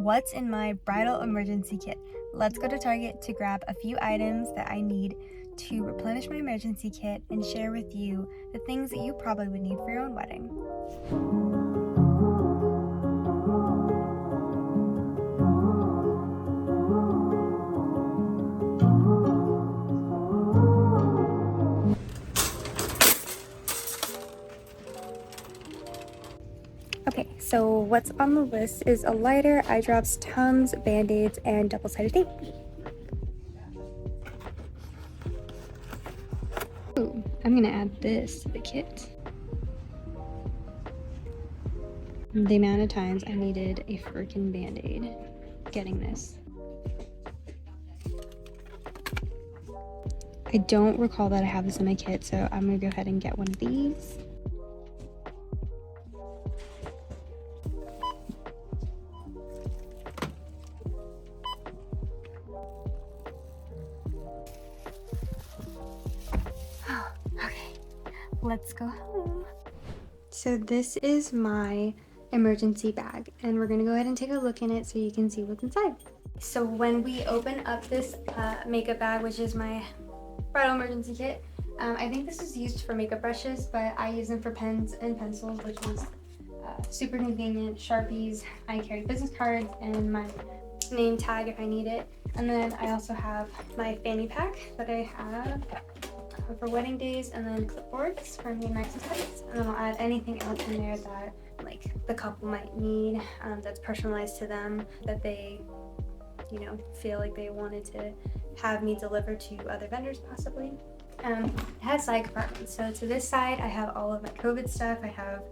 what's in my bridal emergency kit. Let's go to Target to grab a few items that I need to replenish my emergency kit and share with you the things that you probably would need for your own wedding. Okay, so what's on the list is a lighter, eye drops, Tums, Band-Aids, and double-sided tape. Ooh, I'm gonna add this to the kit. The amount of times I needed a freaking Band-Aid getting this. I don't recall that I have this in my kit, so I'm gonna go ahead and get one of these. Okay, let's go home. So this is my emergency bag, and we're gonna go ahead and take a look in it so you can see what's inside. So when we open up this makeup bag, which is my bridal emergency kit, I think this is used for makeup brushes, but I use them for pens and pencils, which is super convenient. Sharpies, I carry business cards, and my name tag if I need it. And then I also have my fanny pack that I have for wedding days, and then clipboards for me and my accessories. And then I'll add anything else in there that like the couple might need, that's personalized to them, that they, you know, feel like they wanted to have me deliver to other vendors possibly. It has side compartments. So to this side, I have all of my COVID stuff. I have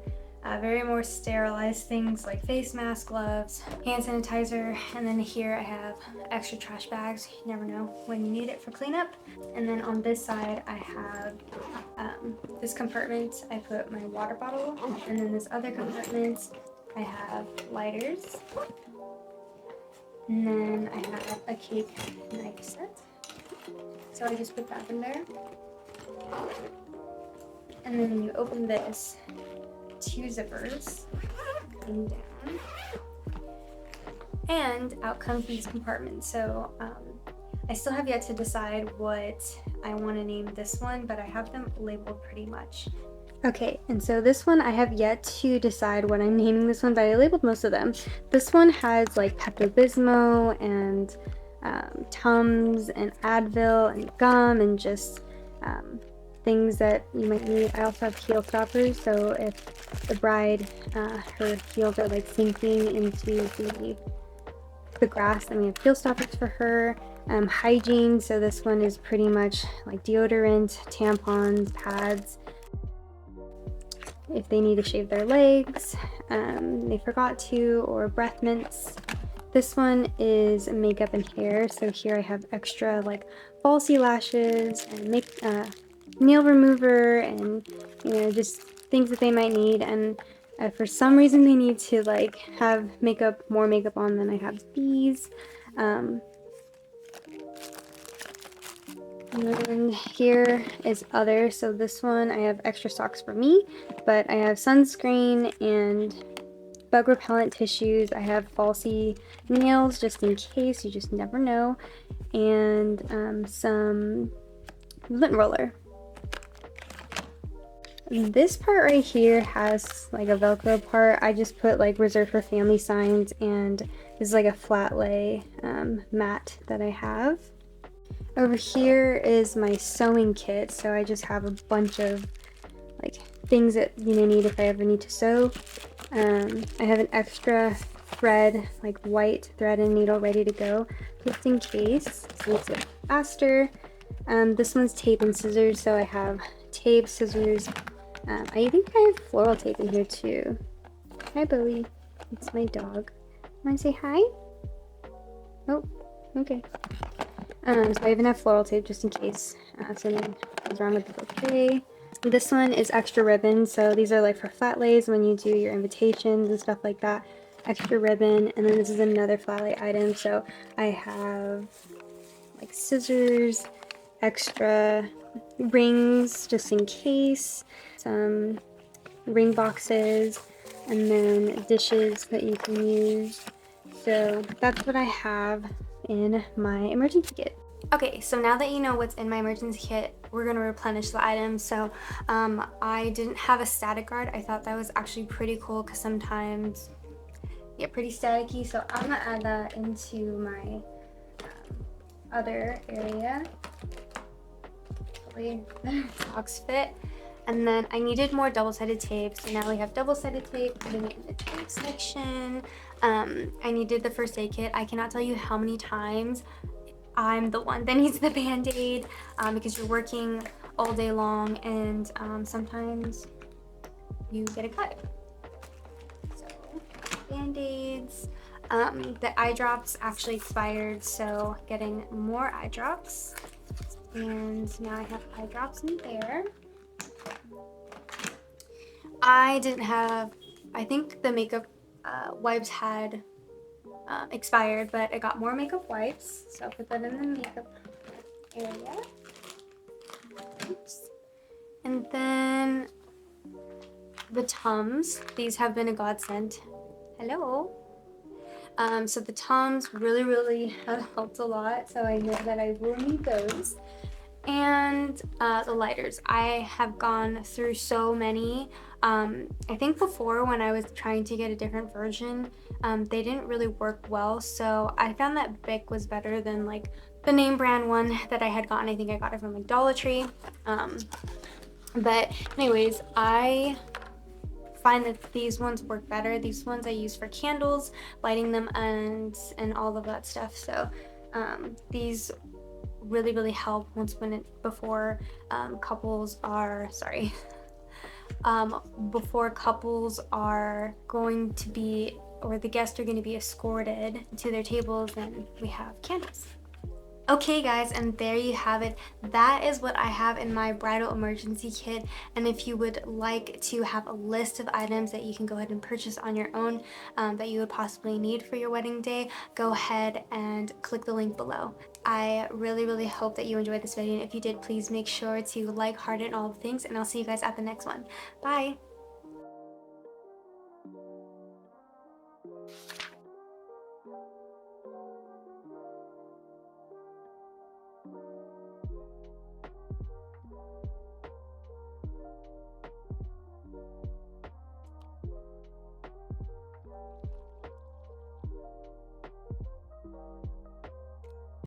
very more sterilized things like face mask, gloves, hand sanitizer, and then here I have extra trash bags. You never know when you need it for cleanup. And then on this side, I have this compartment, I put my water bottle, and then this other compartment, I have lighters, and then I have a cake knife set. So I just put that in there. And then when you open this, 2 zippers come down, and out comes these compartments. So I still have yet to decide what I want to name this one, but I have them labeled pretty much. Okay, and so this one I have yet to decide what I'm naming this one, but I labeled most of them. This one has like Pepto-Bismol and Tums and Advil and gum and just things that you might need. I also have heel stoppers, so if the bride, her heels are like sinking into the grass, then we have heel stoppers for her. Hygiene, so this one is pretty much like deodorant, tampons, pads, if they need to shave their legs, they forgot to, or breath mints. This one is makeup and hair, so here I have extra like falsy lashes and nail remover, and you know, just things that they might need. And for some reason they need to like have more makeup on, than I have these. And then here is other, so this one I have extra socks for me, but I have sunscreen and bug repellent tissues. I have falsy nails just in case, you just never know, and some lint roller. This part right here has like a Velcro part. I just put like reserved for family signs, and this is like a flat lay mat that I have. Over here is my sewing kit, so I just have a bunch of like things that need if I ever need to sew. I have an extra thread, like white thread and needle ready to go, just in case, so it's faster. This one's tape and scissors, so I have tape, scissors. I think I have floral tape in here too. Hi Bowie, it's my dog. Want to say hi? Oh, okay. So I even have floral tape just in case something goes wrong with the bouquet. This one is extra ribbon, so these are like for flat lays when you do your invitations and stuff like that. Extra ribbon, and then this is another flat lay item, so I have like scissors, extra rings just in case, some ring boxes, and then dishes that you can use. So So that's what I have in my emergency kit. Okay, so now that you know what's in my emergency kit, we're gonna replenish the items. So I didn't have a static guard. I thought that was actually pretty cool because sometimes get pretty staticky. So I'm gonna add that into my other area. Hopefully the socks fit. And then I needed more double-sided tape, so now we have double-sided tape, putting it in the tape section. I needed the first aid kit. I cannot tell you how many times I'm the one that needs the band-aid because you're working all day long and sometimes you get a cut. So band-aids. The eye drops actually expired, so getting more eye drops. And now I have eye drops in there. I didn't have, I think the makeup wipes had expired, but I got more makeup wipes, so I'll put that in the makeup area. Oops. And then the Tums, these have been a godsend. Hello. So the Tums really have helped a lot, so I know that I will need those. And the lighters. I have gone through so many. I think before when I was trying to get a different version, they didn't really work well, so I found that Bic was better than like the name brand one that I had gotten. I think I got it from like Dollar Tree. But anyways, I find that these ones work better. These ones I use for candles, lighting them, and all of that stuff. So these really help before couples are before couples are going to be, or the guests are going to be escorted to their tables, and we have candles. Okay guys, and there you have it. That is what I have in my bridal emergency kit, and if you would like to have a list of items that you can go ahead and purchase on your own that you would possibly need for your wedding day, go ahead and click the link below. I really hope that you enjoyed this video, and if you did, please make sure to like, heart it, and all the things, and I'll see you guys at the next one. Bye!